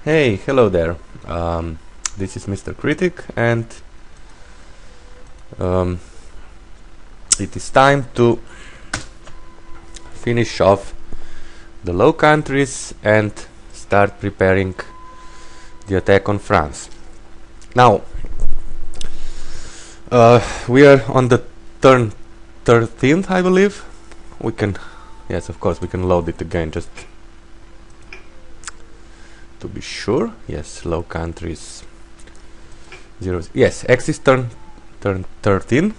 Hey, hello there. This is Mr. Critic, and um, it is time to finish off the Low Countries and start preparing the attack on France. Now, we are on the turn 13th, I believe. We can, yes, of course, we can load it again just to be sure. Yes, Low Countries 0. Yes, X is turn 13,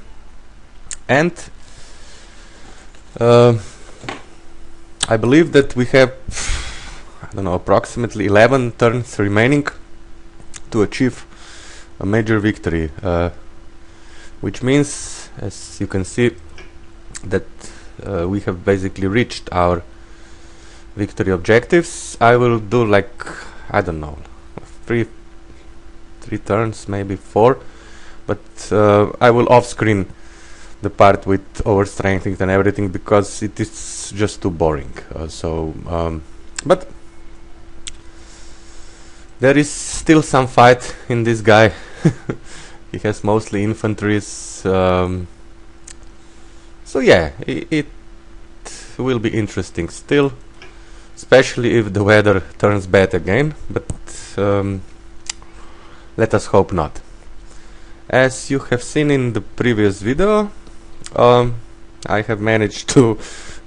and I believe that we have, I don't know, approximately 11 turns remaining to achieve a major victory, which means, as you can see, that we have basically reached our victory objectives. I will do like, I don't know, three turns, maybe 4, but I will off-screen the part with overstrengthening and everything because it is just too boring. But there is still some fight in this guy. He has mostly infantries, so yeah, it will be interesting still, especially if the weather turns bad again, but let us hope not. As you have seen in the previous video, I have managed to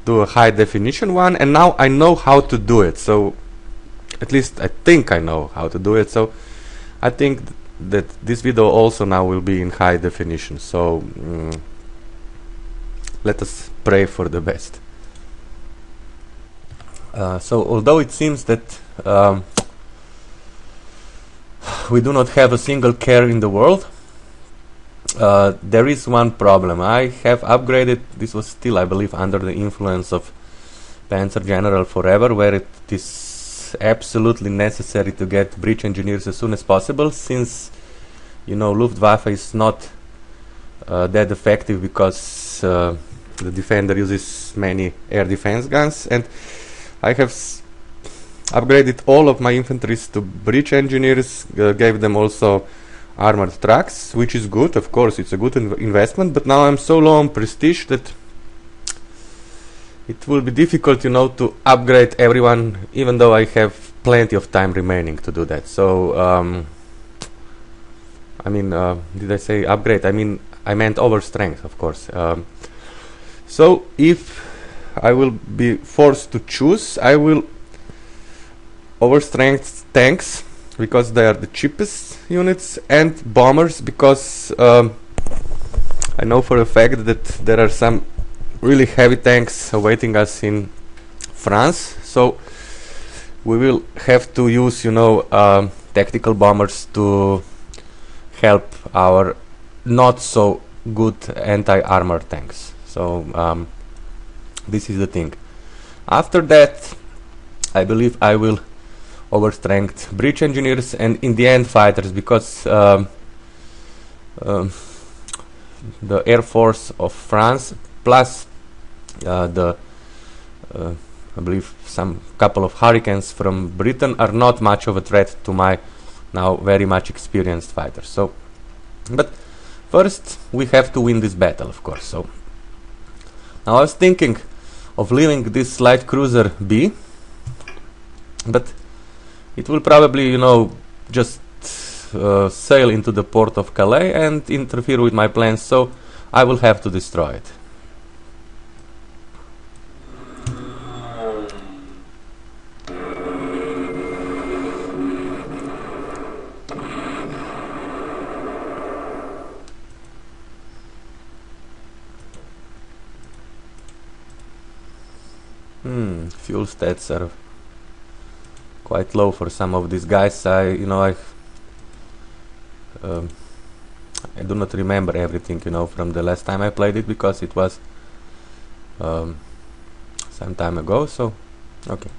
do a high definition one, and now I know how to do it, so at least I think I know how to do it, so I think that this video also now will be in high definition, so let us pray for the best. So although it seems that we do not have a single care in the world, there is one problem. I have upgraded, this was still I believe under the influence of Panzer General Forever, where it is absolutely necessary to get breach engineers as soon as possible, since, you know, Luftwaffe is not that effective because the defender uses many air defense guns, and I have upgraded all of my infantries to breach engineers, gave them also armored trucks, which is good, of course, it's a good investment, but now I'm so low on prestige that it will be difficult, you know, to upgrade everyone, even though I have plenty of time remaining to do that. So, I mean, did I say upgrade? I meant overstrength, of course. So, if I will be forced to choose, I will overstrength tanks, because they are the cheapest units, and bombers, because I know for a fact that there are some really heavy tanks awaiting us in France, so we will have to use, you know, tactical bombers to help our not so good anti-armor tanks. So this is the thing. After that, I believe I will overstrength breach engineers and in the end fighters, because the Air Force of France plus I believe some couple of Hurricanes from Britain are not much of a threat to my now very much experienced fighters. So, but first we have to win this battle, of course. So now I was thinking of leaving this light cruiser be, but it will probably, you know, just sail into the port of Calais and interfere with my plans, so I will have to destroy it. Fuel stats are quite low for some of these guys. I do not remember everything, you know, from the last time I played it, because it was some time ago. So, okay.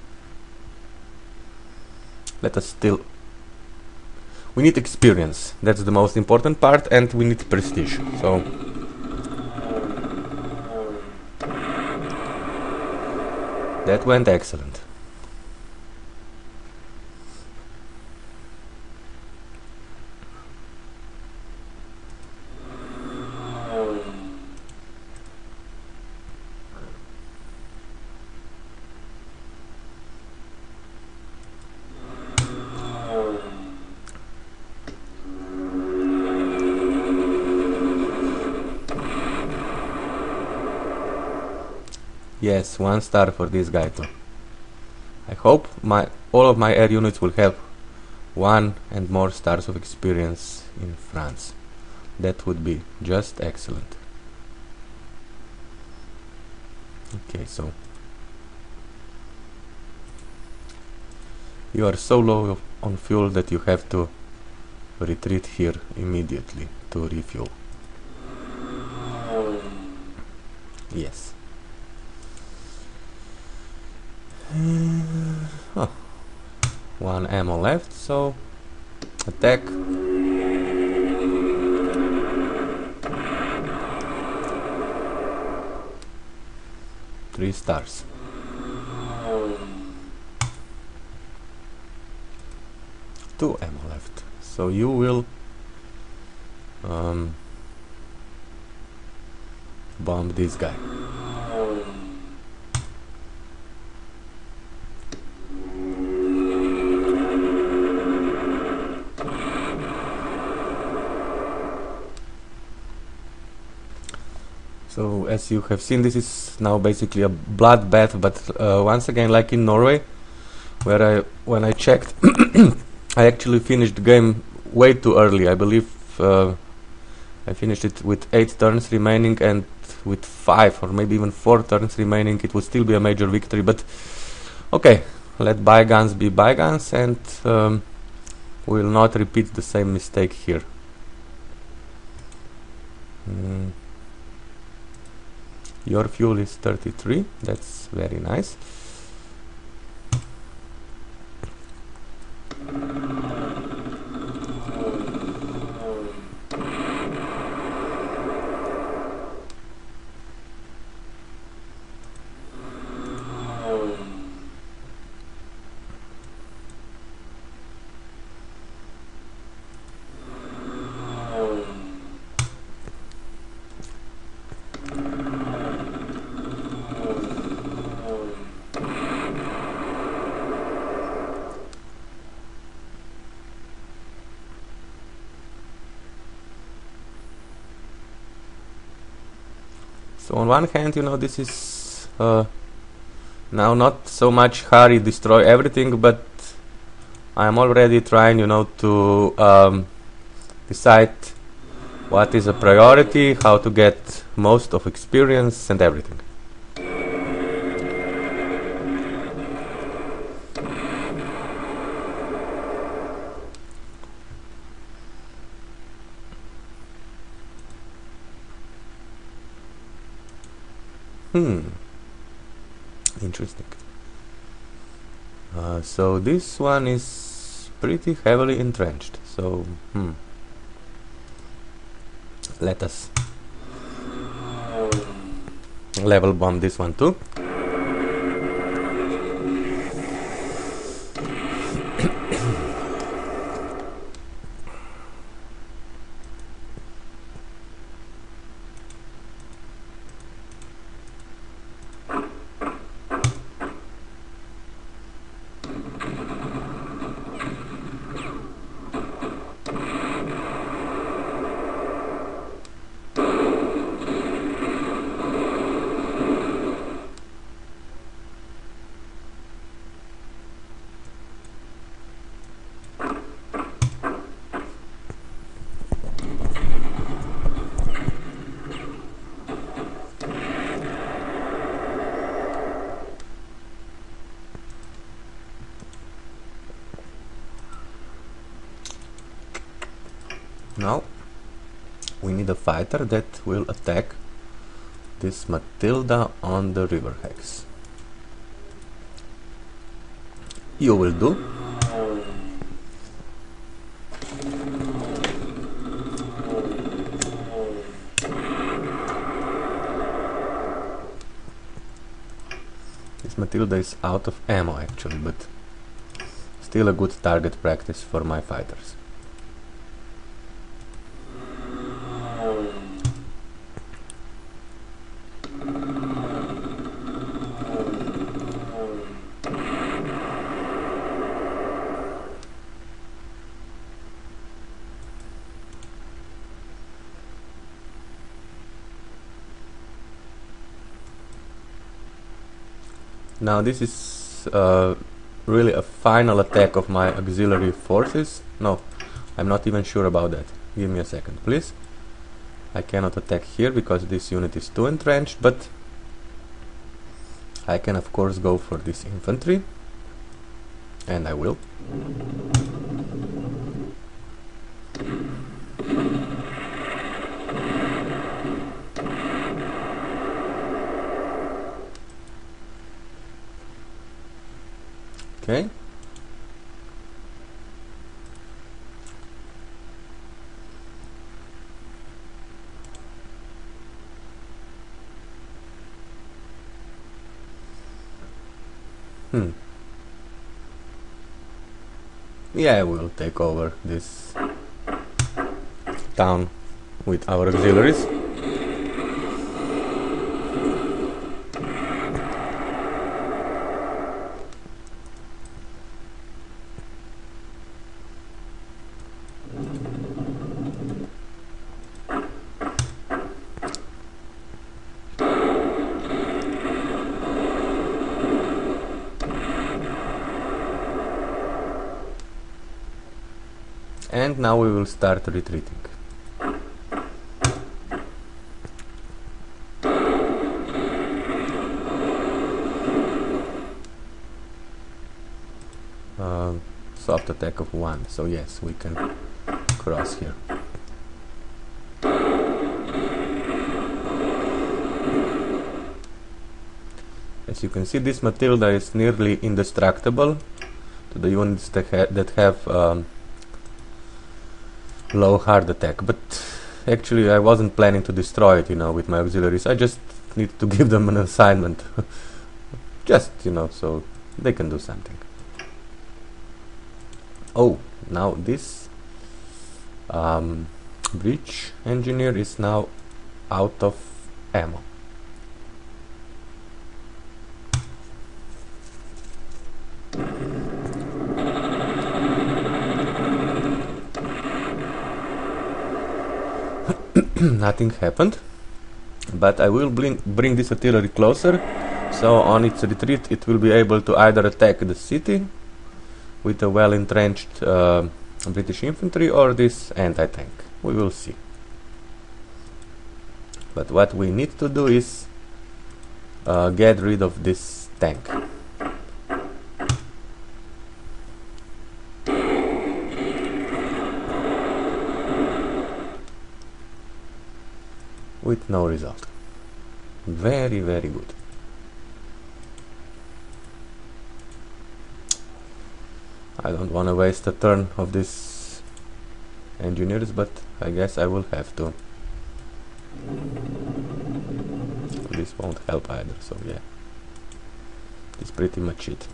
Let us still. We need experience. That's the most important part, and we need prestige. So. That went excellent. Yes, 1 star for this guy too. I hope all of my air units will have 1 and more stars of experience in France. That would be just excellent. Okay, so you are so low on fuel that you have to retreat here immediately to refuel. Yes. Oh, 1 ammo left, so attack. 3 stars. Two ammo left, so you will bomb this guy. So as you have seen, this is now basically a bloodbath, but once again, like in Norway, where when I checked, I actually finished the game way too early. I believe I finished it with 8 turns remaining, and with 5 or maybe even 4 turns remaining, it would still be a major victory. But okay, let bygones be bygones, and we will not repeat the same mistake here. Your fuel is 33, that's very nice. So on one hand, you know, this is now not so much hurry, destroy everything, but I'm already trying, you know, to decide what is a priority, how to get most of experience and everything. Interesting. So this one is pretty heavily entrenched. So let us level bomb this one too. Now we need a fighter that will attack this Matilda on the river hex. You will do. This Matilda is out of ammo actually, but still a good target practice for my fighters. Now this is really a final attack of my auxiliary forces. No, I'm not even sure about that. Give me a second, please. I cannot attack here because this unit is too entrenched, but I can of course go for this infantry, and I will. Okay. Yeah, we'll take over this town with our auxiliaries. And now we will start retreating. Soft attack of 1, so yes, we can cross here. As you can see, this Matilda is nearly indestructible to the units that have low hard attack, but actually I wasn't planning to destroy it, with my auxiliaries. I just need to give them an assignment. Just, so they can do something. Oh, now this breach engineer is now out of ammo. Nothing happened, but I will bring this artillery closer, so on its retreat it will be able to either attack the city with a well-entrenched British infantry or this anti-tank. We will see. But what we need to do is get rid of this tank. With no result. Very, very good. I don't want to waste a turn of these engineers, but I guess I will have to. This won't help either, so yeah. It's pretty much it.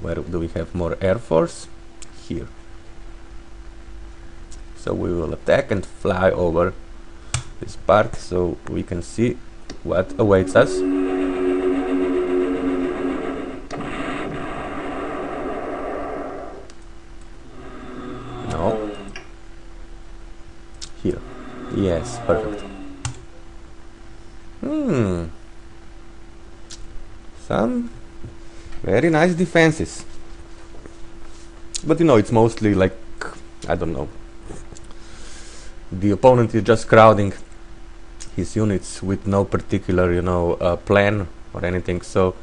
Where do we have more air force? Here. So we will attack and fly over this part so we can see what awaits us. No. Here. Yes, perfect. Some very nice defenses. But it's mostly like, I don't know. The opponent is just crowding his units with no particular, plan or anything. So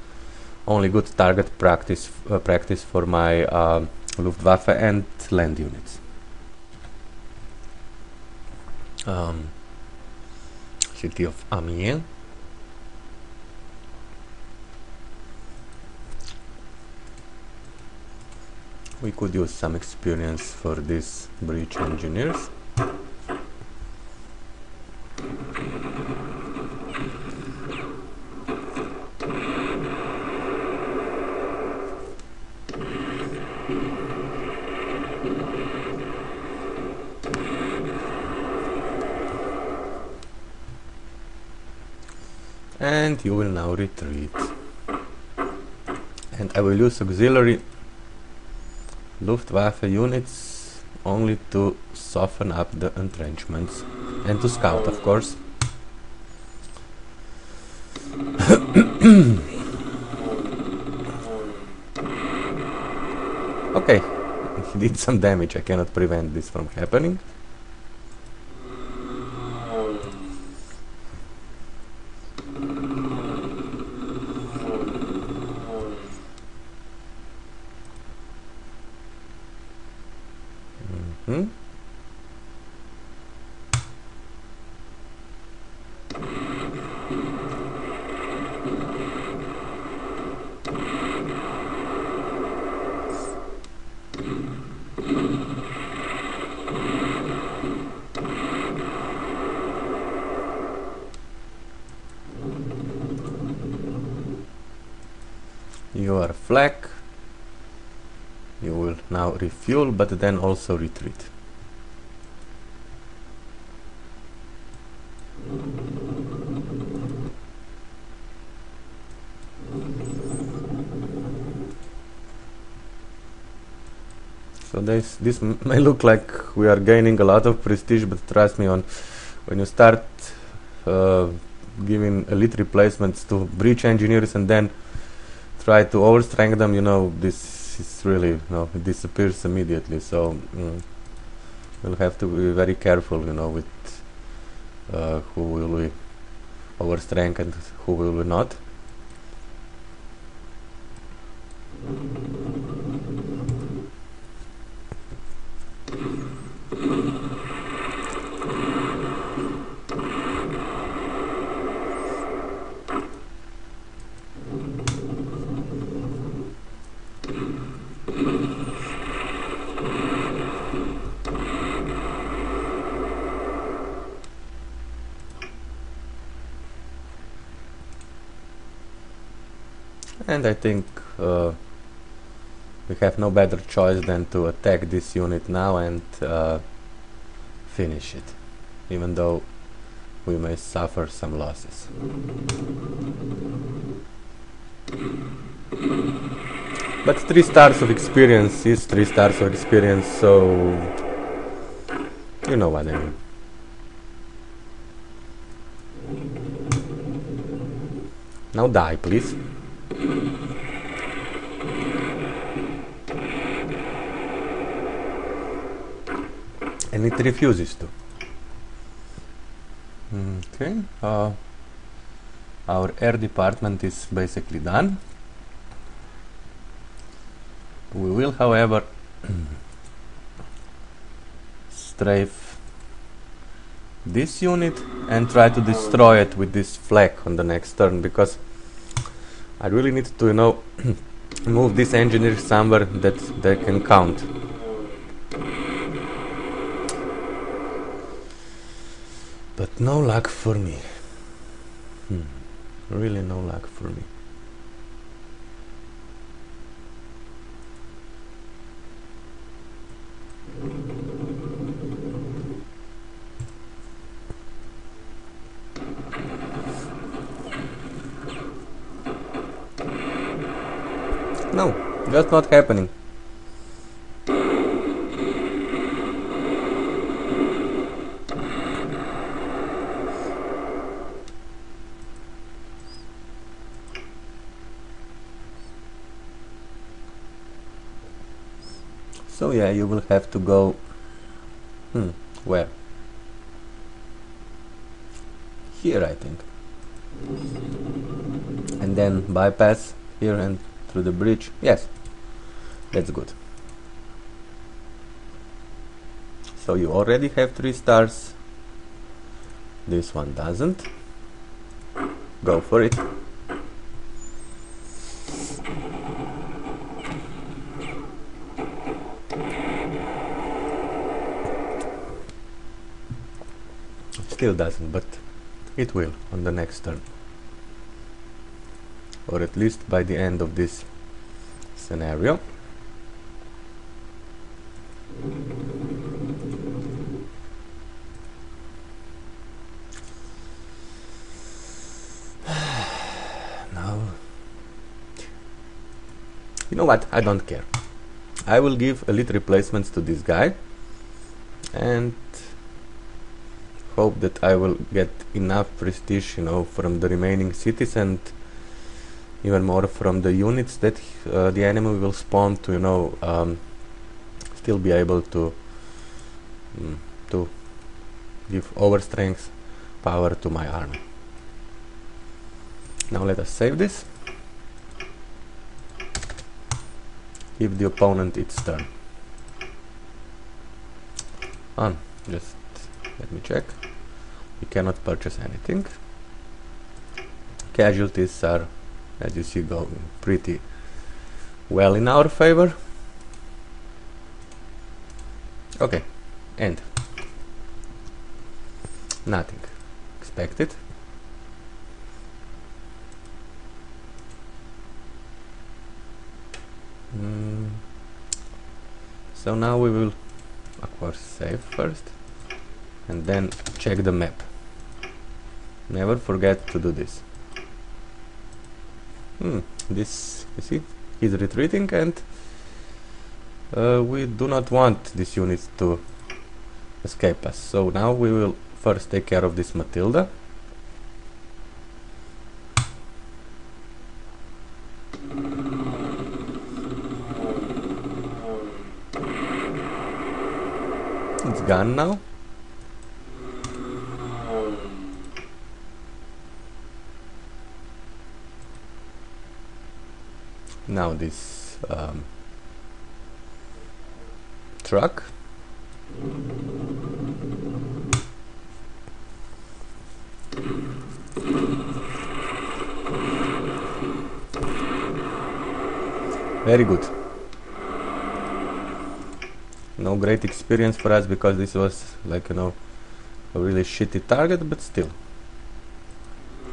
only good target practice for my Luftwaffe and land units. City of Amiens. We could use some experience for these breach engineers. and you will now retreat. And I will use auxiliary Luftwaffe units only to soften up the entrenchments and to scout, of course. Okay, he did some damage. I cannot prevent this from happening. You are flak. You will now refuel, but then also retreat. So this may look like we are gaining a lot of prestige, but trust me, when you start giving elite replacements to breach engineers and then try to overstrength them, this is really, it disappears immediately. So we'll have to be very careful, with who will we overstrength and who will we not. And I think we have no better choice than to attack this unit now and finish it, even though we may suffer some losses. But 3 stars of experience is 3 stars of experience, so you know what I mean. Now die, please. And it refuses to. Okay, our air department is basically done. We will, however, strafe this unit and try to destroy it with this flak on the next turn, because I really need to, move these engineers somewhere that they can count. But no luck for me. Really no luck for me. No, that's not happening. So yeah, you will have to go where? Here, I think. And then bypass here and through the bridge. Yes, that's good. So you already have 3 stars. This one doesn't. Go for it. Still doesn't, but it will on the next turn, or at least by the end of this scenario. You know what? I don't care. I will give elite replacements to this guy and hope that I will get enough prestige, you know, from the remaining cities and even more from the units that the enemy will spawn to, you know, still be able to give overstrength power to my army. Now let us save this. Give the opponent its turn. Just let me check. We cannot purchase anything. Casualties are, as you see, going pretty well in our favor. Okay, end. Nothing expected. So now we will, of course, save first and then check the map. Never forget to do this. This, you see, is retreating, and we do not want these units to escape us. So now we will first take care of this Matilda. It's gone now. Now this truck. Very good. No great experience for us because this was, like, you know, a really shitty target, but still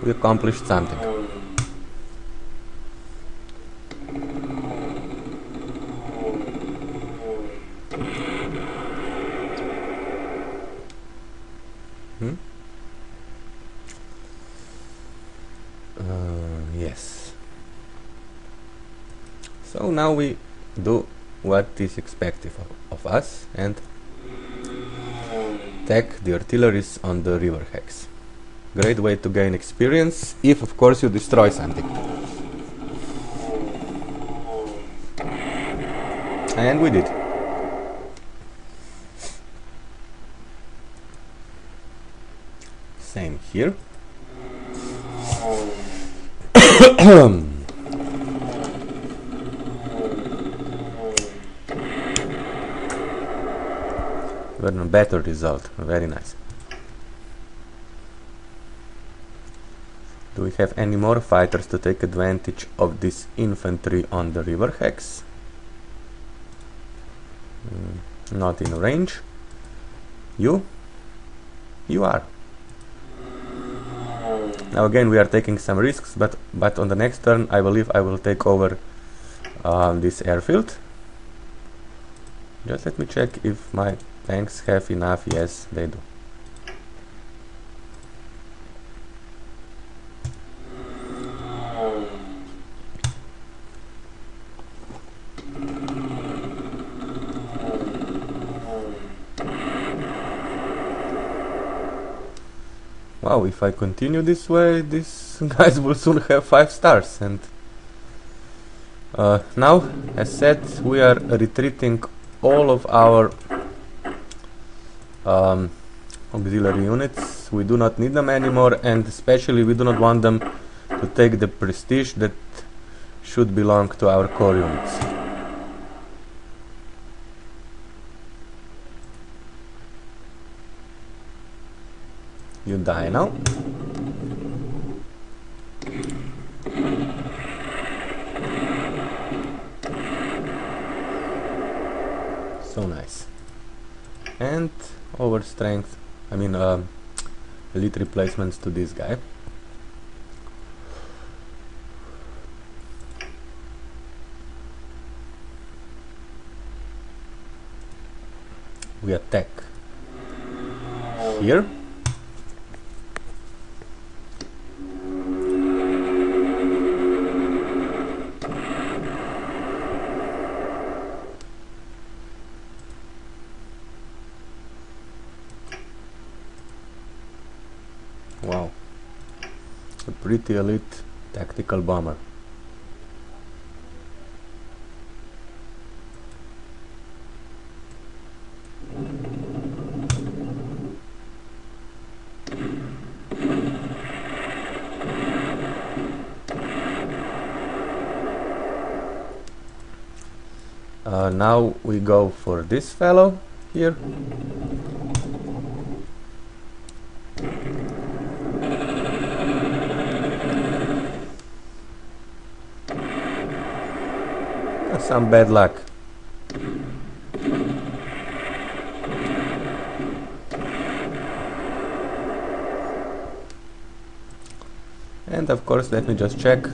we accomplished something. Yes. So now we do what is expected of us and attack the artilleries on the river hex. Great way to gain experience, if of course you destroy something. And we did. Same here. Even better result, very nice. Do we have any more fighters to take advantage of this infantry on the river hex? Not in range. You are. Now again we are taking some risks, but on the next turn I believe I will take over this airfield. Just let me check if my tanks have enough. Yes, they do. Wow, if I continue this way, these guys will soon have 5 stars. And now, as said, we are retreating all of our auxiliary units. We do not need them anymore, and especially we do not want them to take the prestige that should belong to our core units. You die now. So nice. And over strength, I mean elite replacements to this guy. We attack here. Wow, a pretty elite tactical bomber. Now we go for this fellow here. Some bad luck. And of course, let me just check.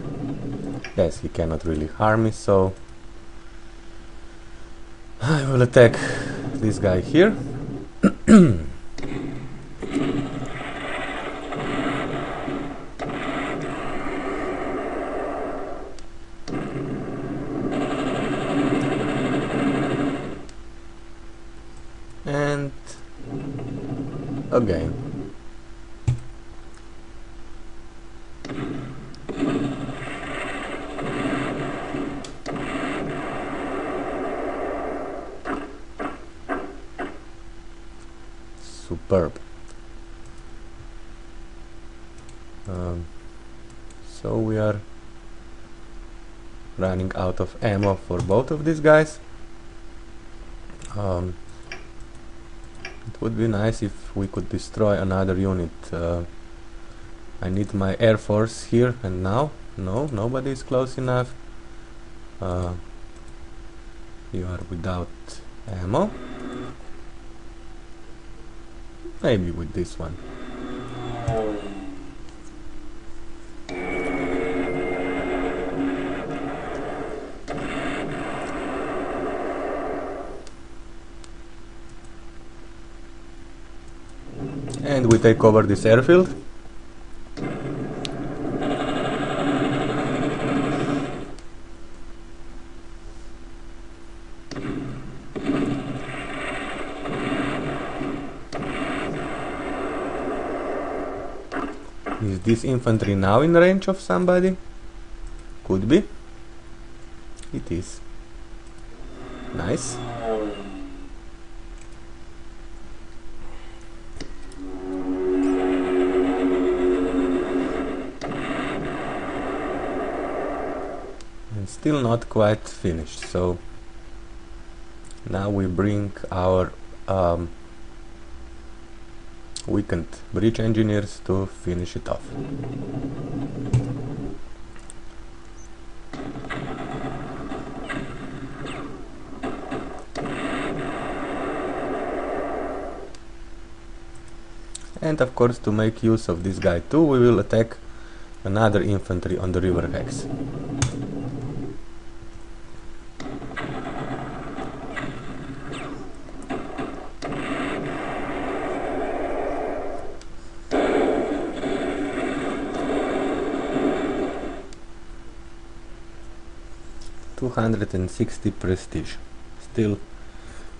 Yes, he cannot really harm me, so I will attack this guy here. And again. Superb. So we are running out of ammo for both of these guys. It would be nice if we could destroy another unit. I need my air force here and now. No, nobody is close enough. You are without ammo. Maybe with this one. And we take over this airfield. Is this infantry now in range of somebody? Could be. It is. Nice. And still not quite finished, so now we bring our weakened bridge engineers to finish it off. And of course, to make use of this guy too, we will attack another infantry on the river hex. $260 prestige. Still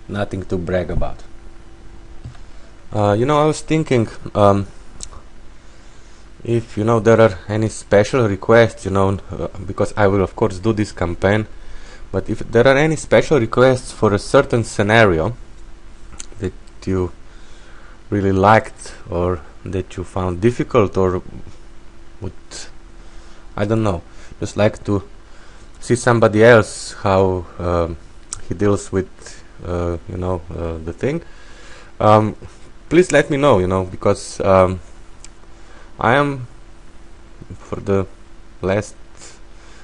nothing to brag about. You know, I was thinking, if there are any special requests, because I will of course do this campaign, but if there are any special requests for a certain scenario that you really liked or that you found difficult or would, I don't know, just like to see somebody else how he deals with the thing, please let me know, because I am for the last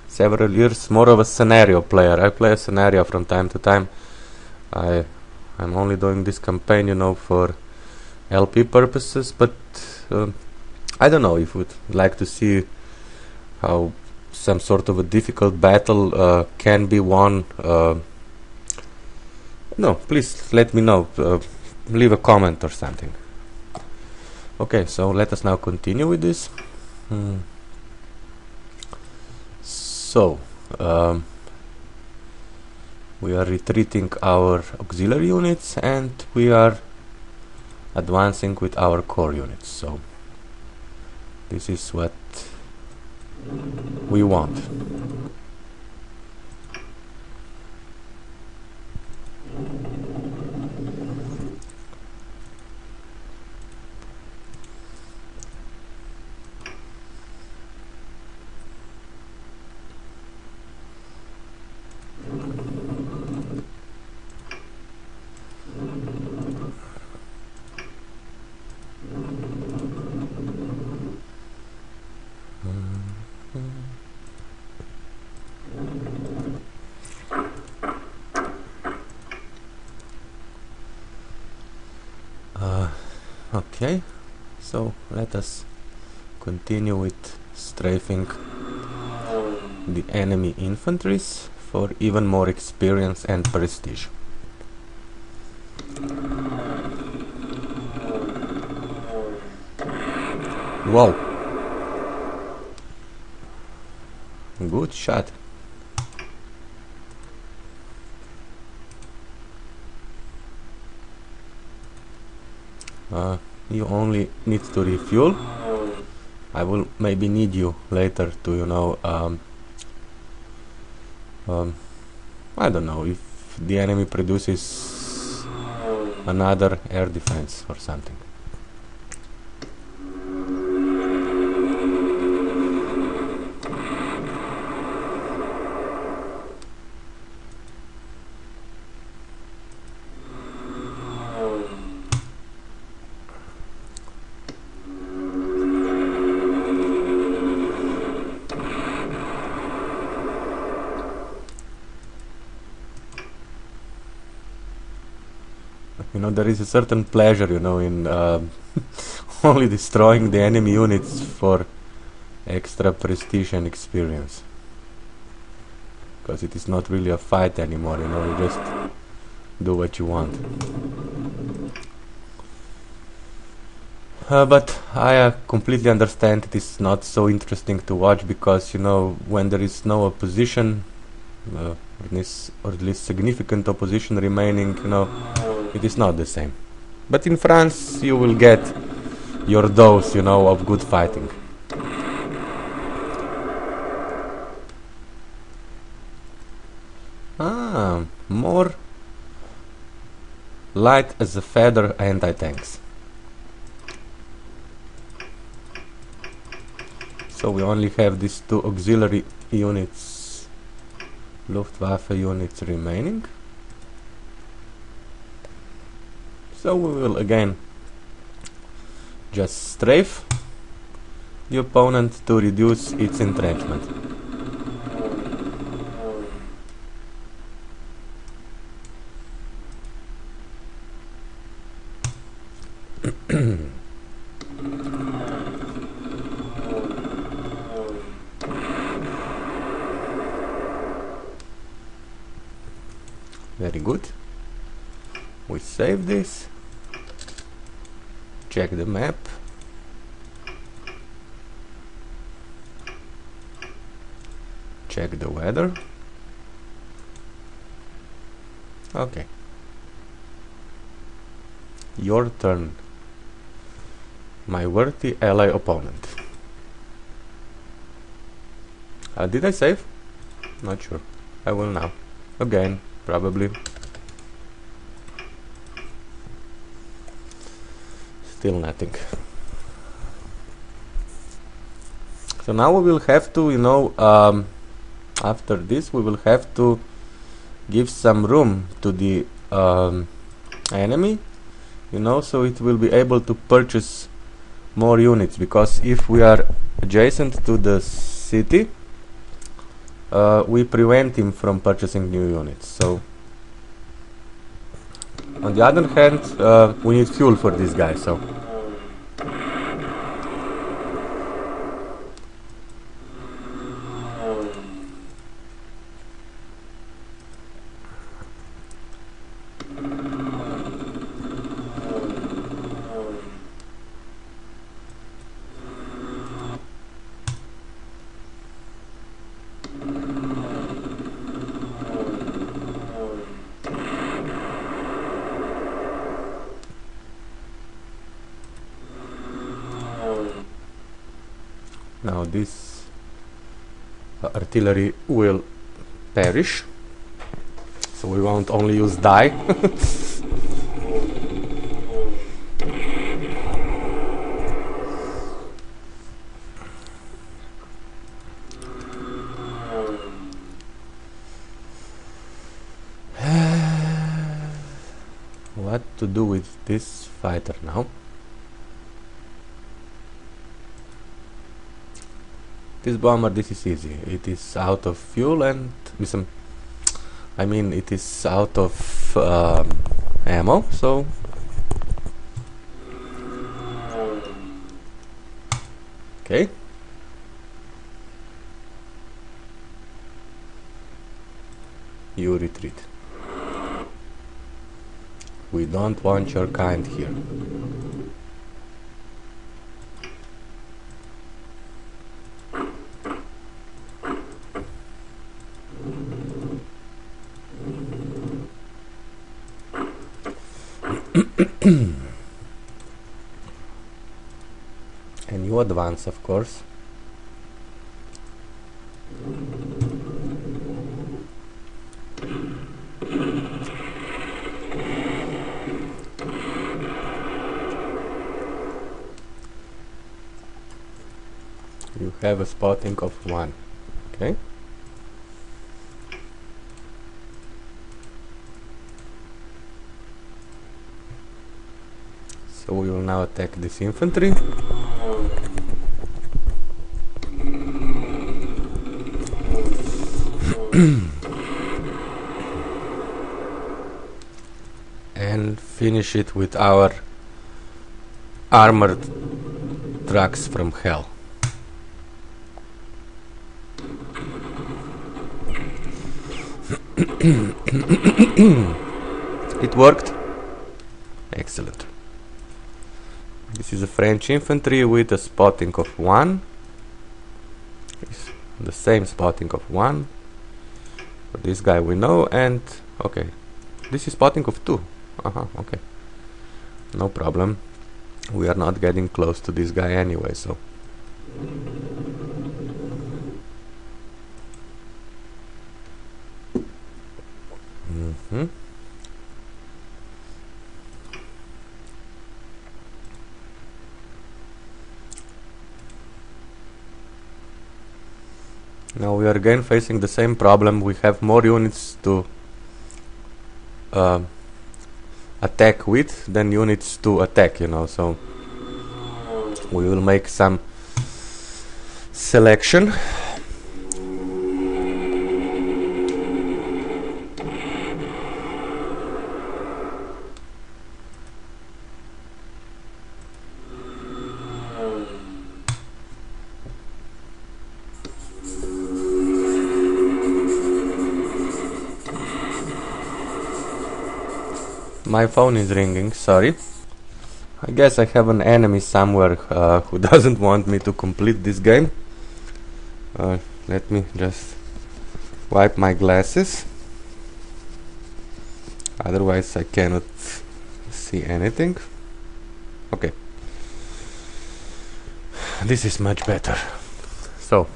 several years more of a scenario player. I play a scenario from time to time. I'm only doing this campaign for LP purposes, but I don't know if you would like to see how some sort of a difficult battle can be won. No, please let me know. Leave a comment or something. Okay, so let us now continue with this. So we are retreating our auxiliary units and we are advancing with our core units. So This is what we want. Okay, so let us continue with strafing the enemy infantries for even more experience and prestige. Wow! Good shot. You only need to refuel. I will maybe need you later to, you know, I don't know, if the enemy produces another air defense or something. You know, there is a certain pleasure, you know, in only destroying the enemy units for extra prestige and experience. Because it is not really a fight anymore, you know, you just do what you want. But I completely understand it is not so interesting to watch, because, you know, when there is no opposition, or at least significant opposition remaining, you know, it is not the same. But in France you will get your dose, you know, of good fighting. Ah, more light as a feather anti-tanks. So we only have these two auxiliary units, Luftwaffe units remaining. So we will again just strafe the opponent to reduce its entrenchment. Very good. We save this. Check the map. Check the weather. Okay. Your turn, my worthy ally opponent. Did I save? Not sure. I will now. Again, probably. Still nothing. So now we will have to, you know, after this we will have to give some room to the enemy, you know, so it will be able to purchase more units, because if we are adjacent to the city, we prevent him from purchasing new units. So on the other hand, we need fuel for this guy, so Now this artillery will perish, so we won't only use die. What to do with this fighter now? This bomber, this is easy. It is out of fuel and it is out of ammo, so okay. You retreat. We don't want your kind here. And you advance, of course. You have a spotting of 1. Okay. So we will now attack this infantry. And finish it with our armored trucks from hell. It worked. Excellent. This is a French infantry with a spotting of 1. It's the same spotting of 1. For this guy we know, and okay. This is spotting of 2. Okay. No problem. We are not getting close to this guy anyway, so. Now we are again facing the same problem. We have more units to attack with than units to attack, so we will make some selection. My phone is ringing, sorry. I guess I have an enemy somewhere who doesn't want me to complete this game. Let me just wipe my glasses. Otherwise I cannot see anything. Okay. This is much better. So,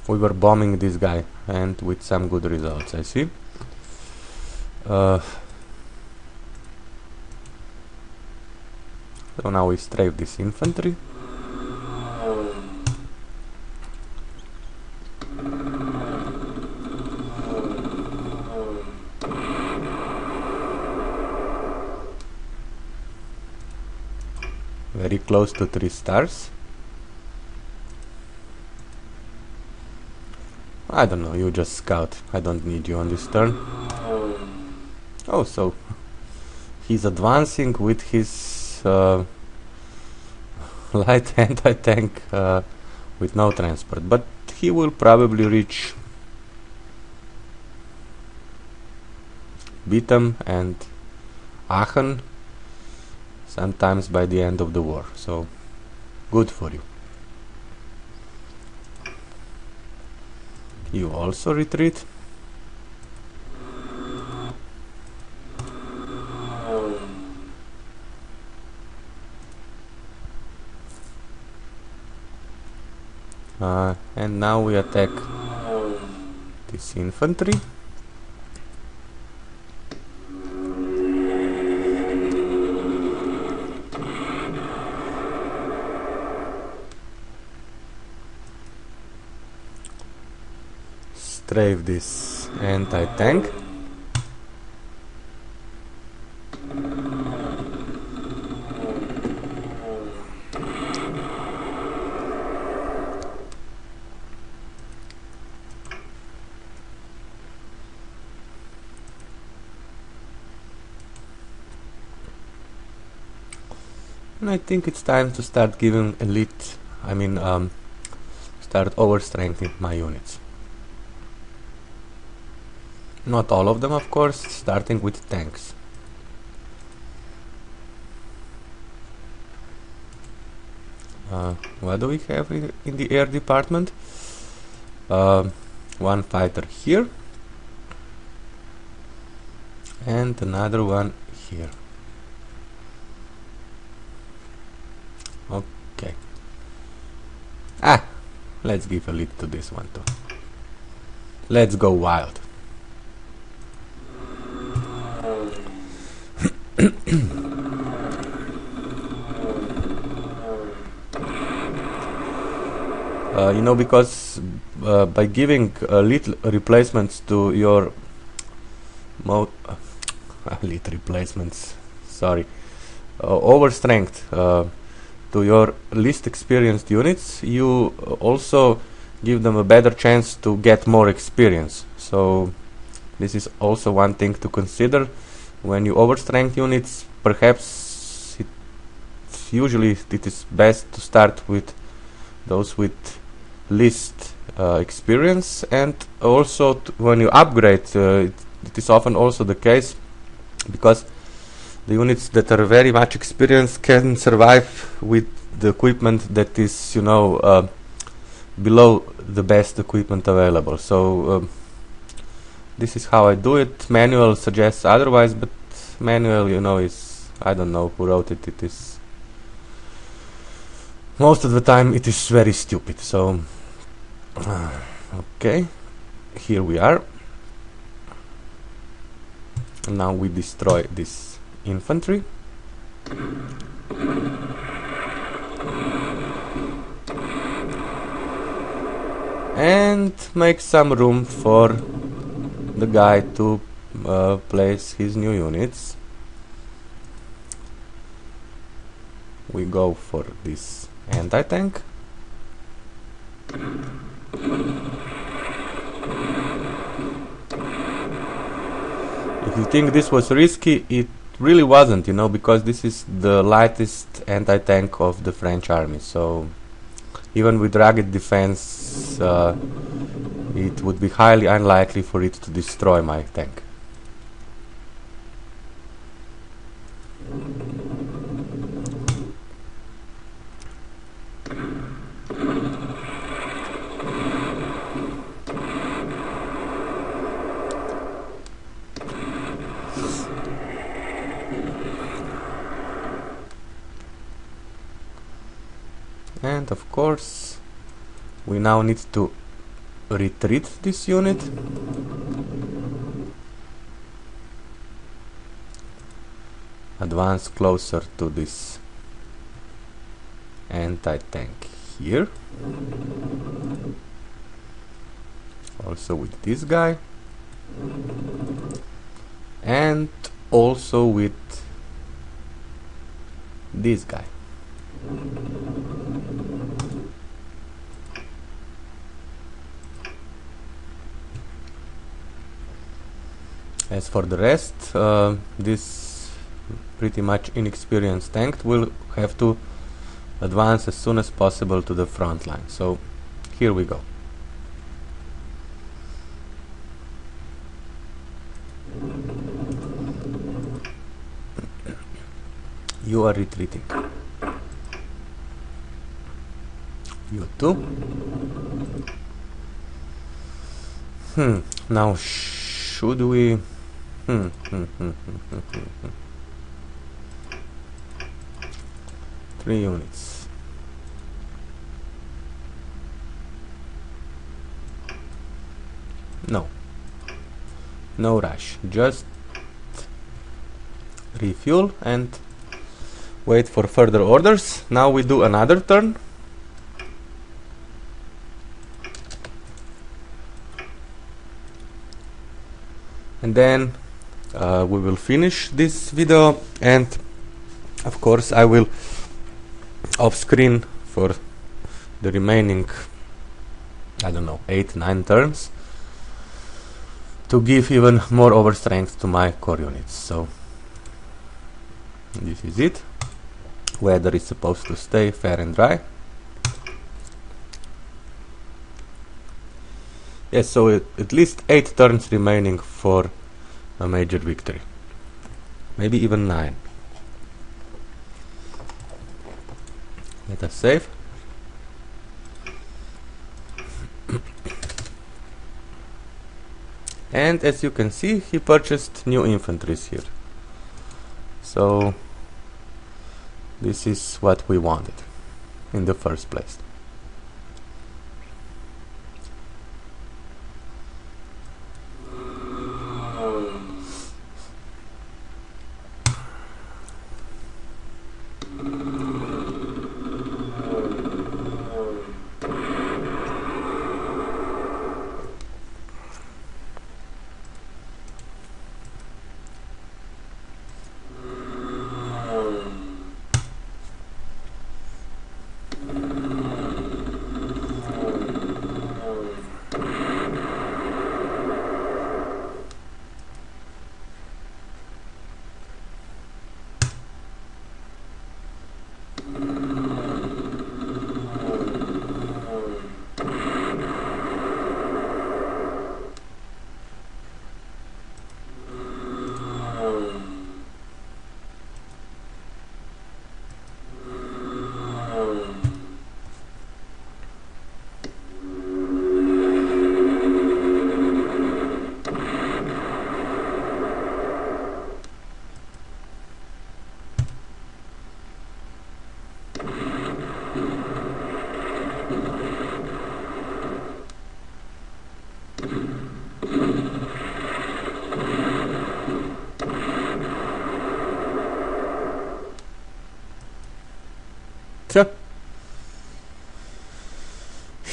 we were bombing this guy, and with some good results, I see. So now we strafe this infantry. Very close to 3 stars. I don't know, you just scout. I don't need you on this turn. Oh, so he's advancing with his light anti-tank with no transport, but he will probably reach Bitam and Aachen sometimes by the end of the war, so good for you. You also retreat. And now we attack this infantry. Strafe this anti-tank. And I think it's time to start giving elite, start overstrengthening my units. Not all of them, of course, starting with tanks. What do we have in the air department? One fighter here and another one here. Okay. Let's give a lead to this one too. Let's go wild. Because by giving little replacements to your overstrength to your least experienced units, you also give them a better chance to get more experience. So this is also one thing to consider when you overstrength units. Perhaps usually it is best to start with those with least experience, and also when you upgrade, it is often also the case, because the units that are very much experienced can survive with the equipment that is, below the best equipment available. So this is how I do it. Manual suggests otherwise, but manual, is, I don't know who wrote it. It is most of the time it is very stupid. So okay, here we are. Now we destroy this infantry. And make some room for the guy to place his new units. We go for this anti-tank. If you think this was risky, it really wasn't, because this is the lightest anti-tank of the French army. So even with rugged defense, it would be highly unlikely for it to destroy my tank. And of course, we now need to retreat this unit. Advance closer to this anti-tank here. Also with this guy. And also with this guy. As for the rest, this pretty much inexperienced tank will have to advance as soon as possible to the front line. So here we go. You are retreating. You too. Now should we... 3 units. no rush, just refuel and wait for further orders. Now we do another turn. And then we will finish this video, and of course I will off screen for the remaining, I don't know, 8-9 turns to give even more overstrength to my core units. So this is it. Weather is supposed to stay fair and dry. Yes, so at least 8 turns remaining for a major victory. Maybe even 9. Let us save. And as you can see, he purchased new infantries here. So this is what we wanted in the first place.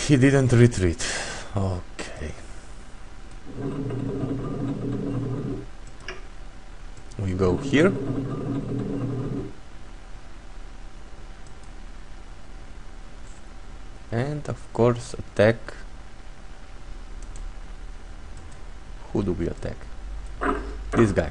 He didn't retreat. Okay. We go here. And of course attack. Who do we attack? This guy.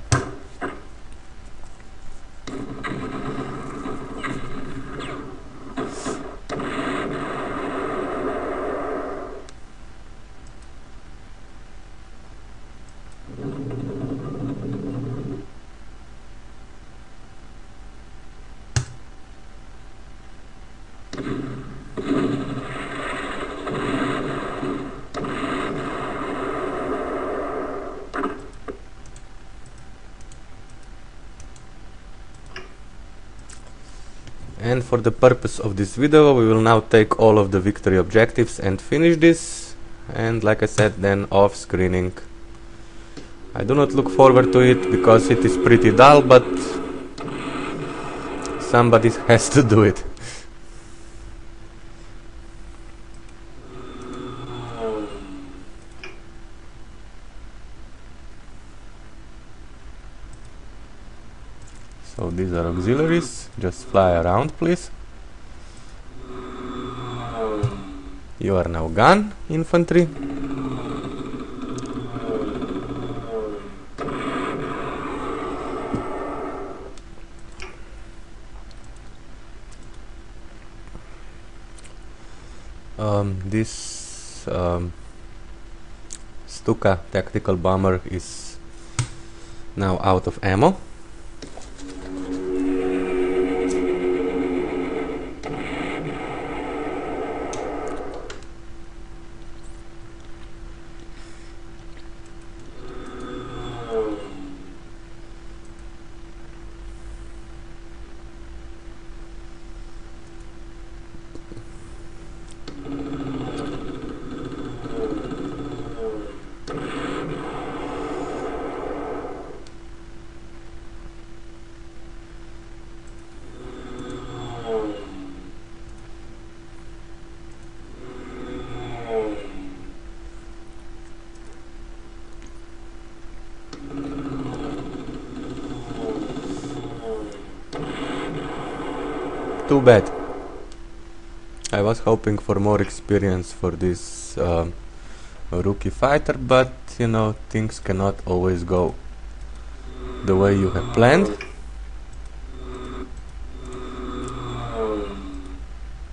And for the purpose of this video, we will now take all of the victory objectives and finish this. And like I said, then off screening. I do not look forward to it because it is pretty dull, but somebody has to do it. So these are auxiliaries, just fly around please. You are now gun infantry. This Stuka tactical bomber is now out of ammo. Too bad. I was hoping for more experience for this rookie fighter, but you know, things cannot always go the way you have planned.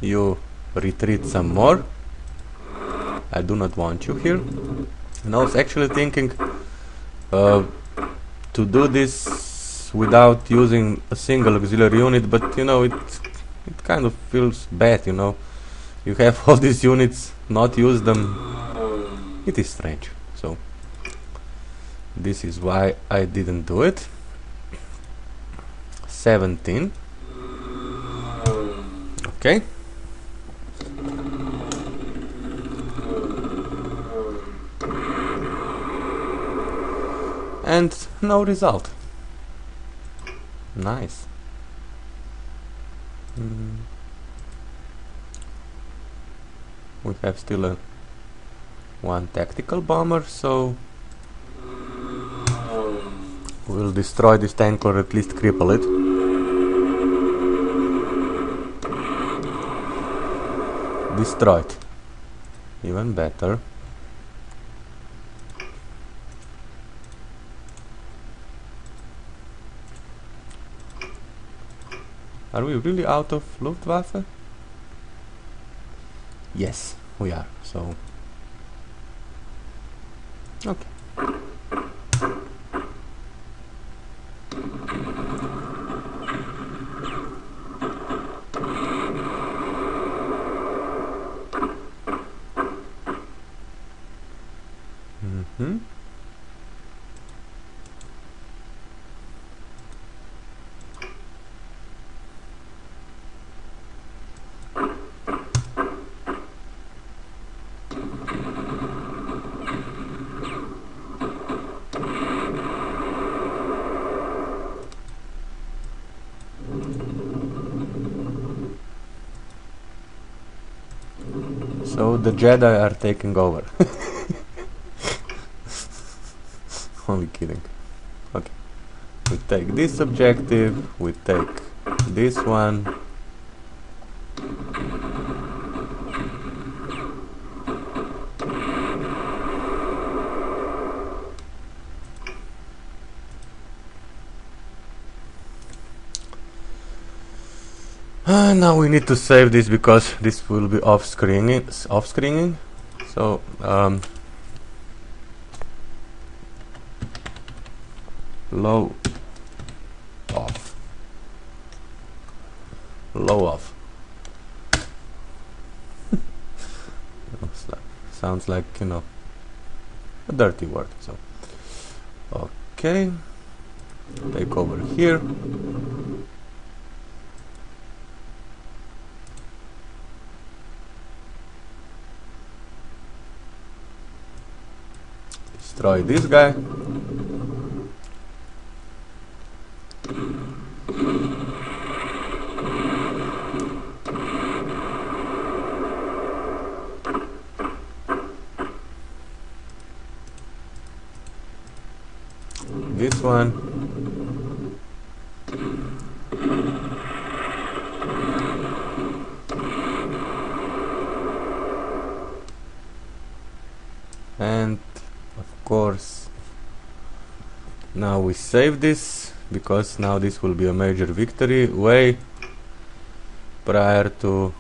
You retreat some more. I do not want you here. And I was actually thinking to do this without using a single auxiliary unit, but you know, it kind of feels bad, you know. You have all these units, not use them. It is strange. So this is why I didn't do it. 17. Okay. And no result. Nice. We have still one tactical bomber, so we'll destroy this tank or at least cripple it. Destroyed. Even better. Are we really out of Luftwaffe? Yes, we are, so... Okay. So the Jedi are taking over. Only kidding. Okay. We take this objective, we take this one. Now we need to save this because this will be off-screening. So low off. Sounds like, you know, a dirty word. So okay, take over here. Destroy this guy. This one. And of course, now we save this because now this will be a major victory way prior to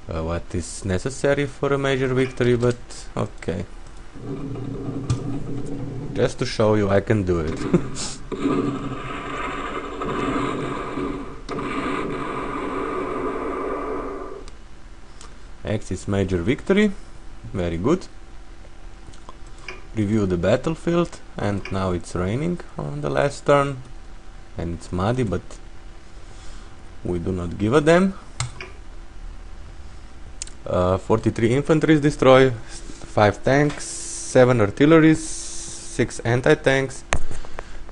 what is necessary for a major victory, but okay. Just to show you I can do it. Axis major victory. Very good. Review the battlefield, and now it's raining on the last turn and it's muddy, but we do not give a damn. 43 infantry is destroyed, 5 tanks, 7 artilleries, 6 anti-tanks,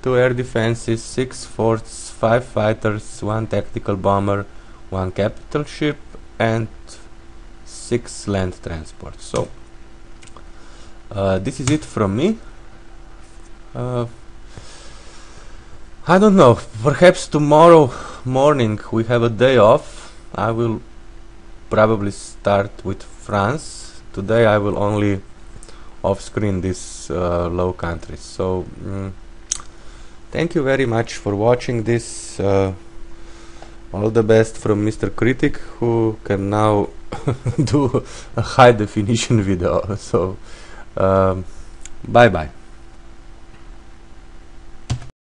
2 air defenses, 6 forts, 5 fighters, 1 tactical bomber, 1 capital ship, and 6 land transports. So this is it from me. I don't know, perhaps tomorrow morning we have a day off. I will probably start with France. Today I will only off-screen these low countries. So thank you very much for watching this. All the best from Mr. Critic, who can now do a high definition video. So bye bye.